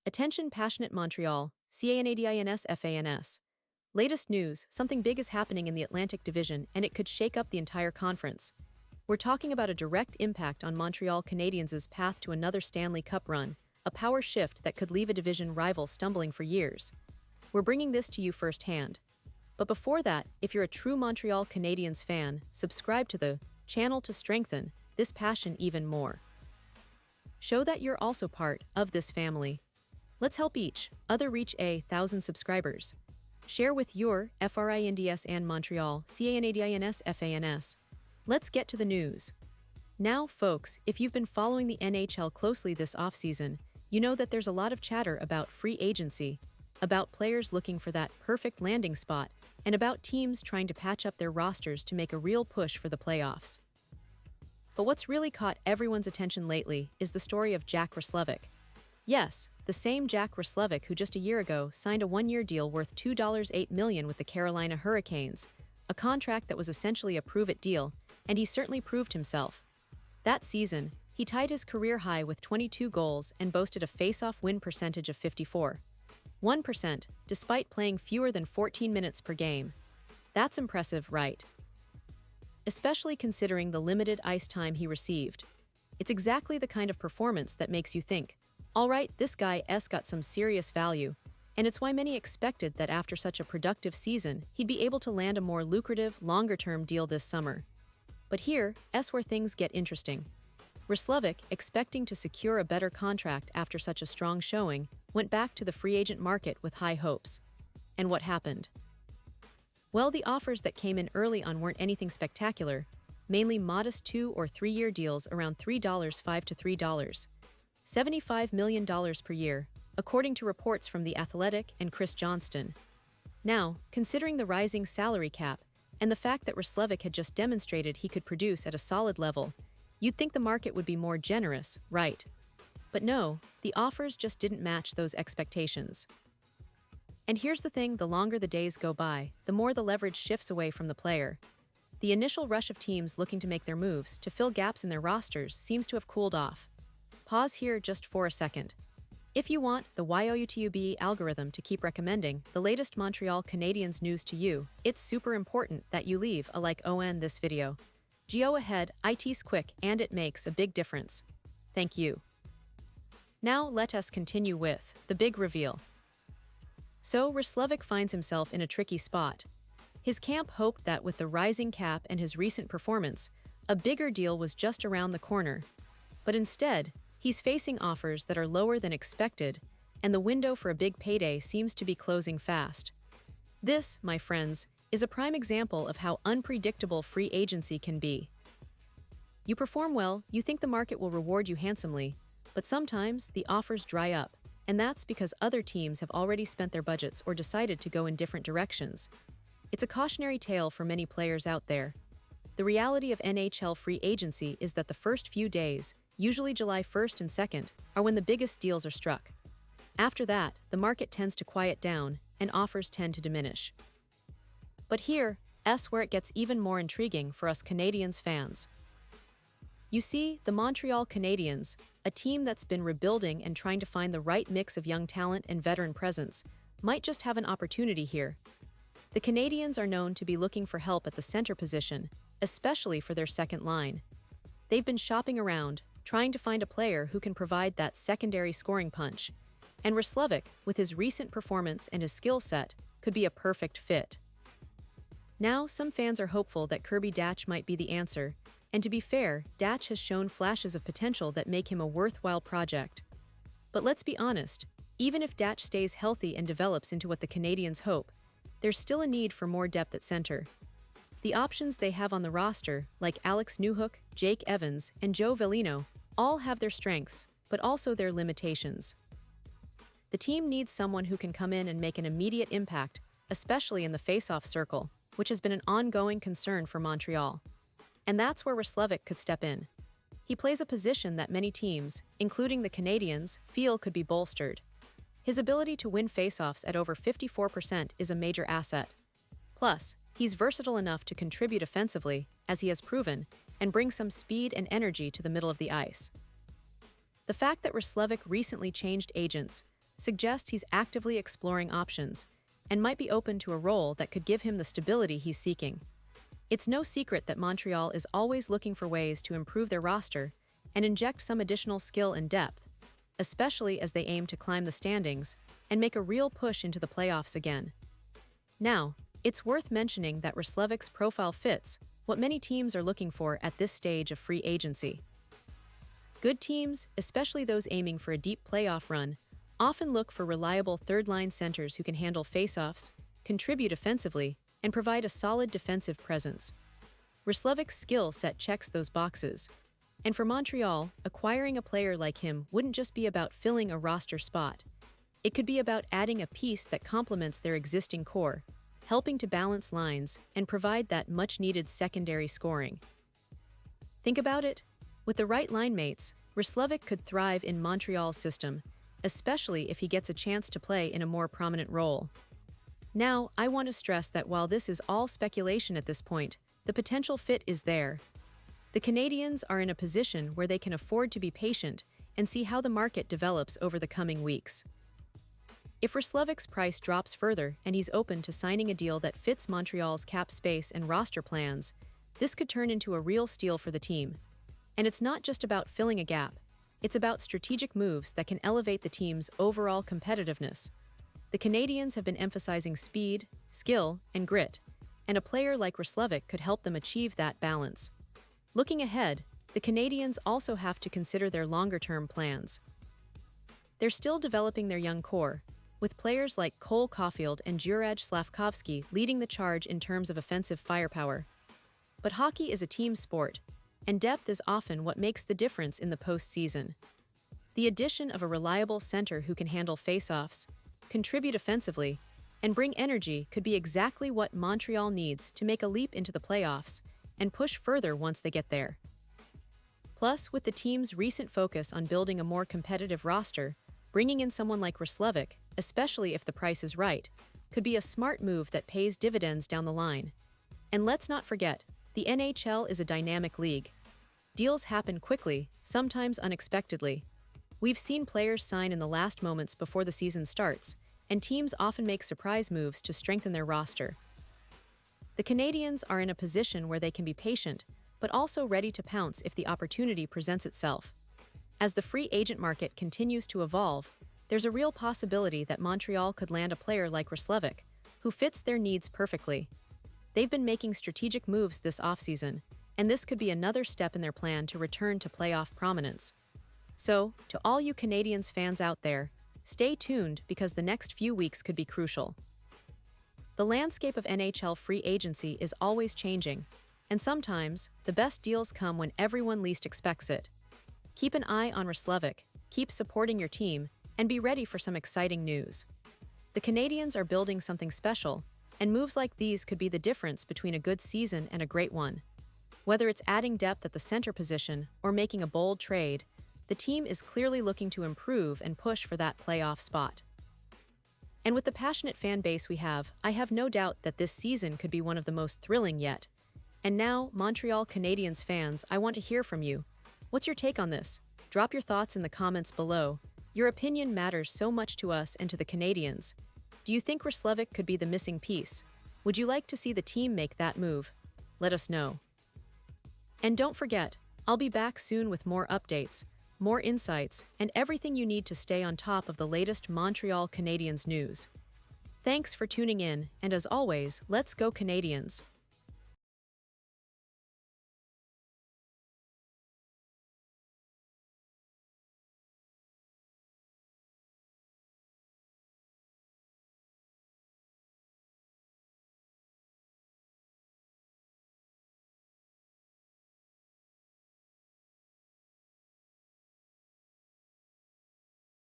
Attention passionate Montreal, Canadiens fans. Latest news, something big is happening in the Atlantic Division and it could shake up the entire conference. We're talking about a direct impact on Montreal Canadiens' path to another Stanley Cup run, a power shift that could leave a division rival stumbling for years. We're bringing this to you firsthand. But before that, if you're a true Montreal Canadiens fan, subscribe to the channel to strengthen this passion even more. Show that you're also part of this family. Let's help each other reach 1,000 subscribers. Share with your friends and Montreal Canadiens fans. Let's get to the news. Now, folks, if you've been following the NHL closely this offseason, you know that there's a lot of chatter about free agency, about players looking for that perfect landing spot, and about teams trying to patch up their rosters to make a real push for the playoffs. But what's really caught everyone's attention lately is the story of Jack Roslovic. Yes, the same Jack Roslovic who just a year ago signed a one-year deal worth $2.8 million with the Carolina Hurricanes, a contract that was essentially a prove-it deal, and he certainly proved himself. That season, he tied his career high with 22 goals and boasted a face-off win percentage of 54.1%, despite playing fewer than 14 minutes per game. That's impressive, right? Especially considering the limited ice time he received. It's exactly the kind of performance that makes you think, all right, this guy's got some serious value, and it's why many expected that after such a productive season, he'd be able to land a more lucrative, longer-term deal this summer. But here's where things get interesting. Roslovic, expecting to secure a better contract after such a strong showing, went back to the free agent market with high hopes. And what happened? Well, the offers that came in early on weren't anything spectacular, mainly modest 2- or 3-year deals around $3.5 to $3.75 million per year, according to reports from The Athletic and Chris Johnston. Now, considering the rising salary cap and the fact that Roslovic had just demonstrated he could produce at a solid level, you'd think the market would be more generous, right? But no, the offers just didn't match those expectations. And here's the thing, the longer the days go by, the more the leverage shifts away from the player. The initial rush of teams looking to make their moves to fill gaps in their rosters seems to have cooled off. Pause here just for a second. If you want the YouTube algorithm to keep recommending the latest Montreal Canadiens news to you, it's super important that you leave a like on this video. Go ahead, it's quick and it makes a big difference. Thank you. Now let us continue with the big reveal. So Roslovic finds himself in a tricky spot. His camp hoped that with the rising cap and his recent performance, a bigger deal was just around the corner. But instead, he's facing offers that are lower than expected, and the window for a big payday seems to be closing fast. This, my friends, is a prime example of how unpredictable free agency can be. You perform well, you think the market will reward you handsomely, but sometimes the offers dry up, and that's because other teams have already spent their budgets or decided to go in different directions. It's a cautionary tale for many players out there. The reality of NHL free agency is that the first few days, usually July 1st and 2nd, are when the biggest deals are struck. After that, the market tends to quiet down, and offers tend to diminish. But here's where it gets even more intriguing for us Canadiens fans. You see, the Montreal Canadiens, a team that's been rebuilding and trying to find the right mix of young talent and veteran presence, might just have an opportunity here. The Canadiens are known to be looking for help at the center position, especially for their second line. They've been shopping around, trying to find a player who can provide that secondary scoring punch, and Roslovic, with his recent performance and his skill set, could be a perfect fit. Now, some fans are hopeful that Kirby Dach might be the answer, and to be fair, Dach has shown flashes of potential that make him a worthwhile project. But let's be honest, even if Dach stays healthy and develops into what the Canadiens hope, there's still a need for more depth at center. The options they have on the roster, like Alex Newhook, Jake Evans, and Joe Veleno, all have their strengths, but also their limitations. The team needs someone who can come in and make an immediate impact, especially in the face-off circle, which has been an ongoing concern for Montreal. And that's where Roslovic could step in. He plays a position that many teams, including the Canadiens, feel could be bolstered. His ability to win face-offs at over 54% is a major asset. Plus, he's versatile enough to contribute offensively, as he has proven, and bring some speed and energy to the middle of the ice. The fact that Roslovic recently changed agents suggests he's actively exploring options and might be open to a role that could give him the stability he's seeking. It's no secret that Montreal is always looking for ways to improve their roster and inject some additional skill and depth, especially as they aim to climb the standings and make a real push into the playoffs again. Now, it's worth mentioning that Roslovic's profile fits what many teams are looking for at this stage of free agency. Good teams, especially those aiming for a deep playoff run, often look for reliable third-line centers who can handle faceoffs, contribute offensively, and provide a solid defensive presence. Roslovic's skill set checks those boxes. And for Montreal, acquiring a player like him wouldn't just be about filling a roster spot. It could be about adding a piece that complements their existing core, helping to balance lines and provide that much-needed secondary scoring. Think about it. With the right line mates, Roslovic could thrive in Montreal's system, especially if he gets a chance to play in a more prominent role. Now, I want to stress that while this is all speculation at this point, the potential fit is there. The Canadiens are in a position where they can afford to be patient and see how the market develops over the coming weeks. If Roslovic's price drops further and he's open to signing a deal that fits Montreal's cap space and roster plans, this could turn into a real steal for the team. And it's not just about filling a gap, it's about strategic moves that can elevate the team's overall competitiveness. The Canadiens have been emphasizing speed, skill, and grit, and a player like Roslovic could help them achieve that balance. Looking ahead, the Canadiens also have to consider their longer-term plans. They're still developing their young core, with players like Cole Caulfield and Juraj Slavkovsky leading the charge in terms of offensive firepower. But hockey is a team sport, and depth is often what makes the difference in the postseason. The addition of a reliable center who can handle faceoffs, contribute offensively, and bring energy could be exactly what Montreal needs to make a leap into the playoffs and push further once they get there. Plus, with the team's recent focus on building a more competitive roster, bringing in someone like Roslovic, especially if the price is right, could be a smart move that pays dividends down the line. And let's not forget, the NHL is a dynamic league. Deals happen quickly, sometimes unexpectedly. We've seen players sign in the last moments before the season starts, and teams often make surprise moves to strengthen their roster. The Canadiens are in a position where they can be patient, but also ready to pounce if the opportunity presents itself. As the free agent market continues to evolve, there's a real possibility that Montreal could land a player like Roslovic, who fits their needs perfectly. They've been making strategic moves this offseason, and this could be another step in their plan to return to playoff prominence. So, to all you Canadiens fans out there, stay tuned because the next few weeks could be crucial. The landscape of NHL free agency is always changing, and sometimes the best deals come when everyone least expects it. Keep an eye on Roslovic, keep supporting your team, and be ready for some exciting news. The Canadiens are building something special, and moves like these could be the difference between a good season and a great one. Whether it's adding depth at the center position or making a bold trade, the team is clearly looking to improve and push for that playoff spot. And with the passionate fan base we have, I have no doubt that this season could be one of the most thrilling yet. And now, Montreal Canadiens fans, I want to hear from you. What's your take on this? Drop your thoughts in the comments below. Your opinion matters so much to us and to the Canadiens. Do you think Roslovic could be the missing piece? Would you like to see the team make that move? Let us know. And don't forget, I'll be back soon with more updates, more insights, and everything you need to stay on top of the latest Montreal Canadiens news. Thanks for tuning in, and as always, let's go Canadiens!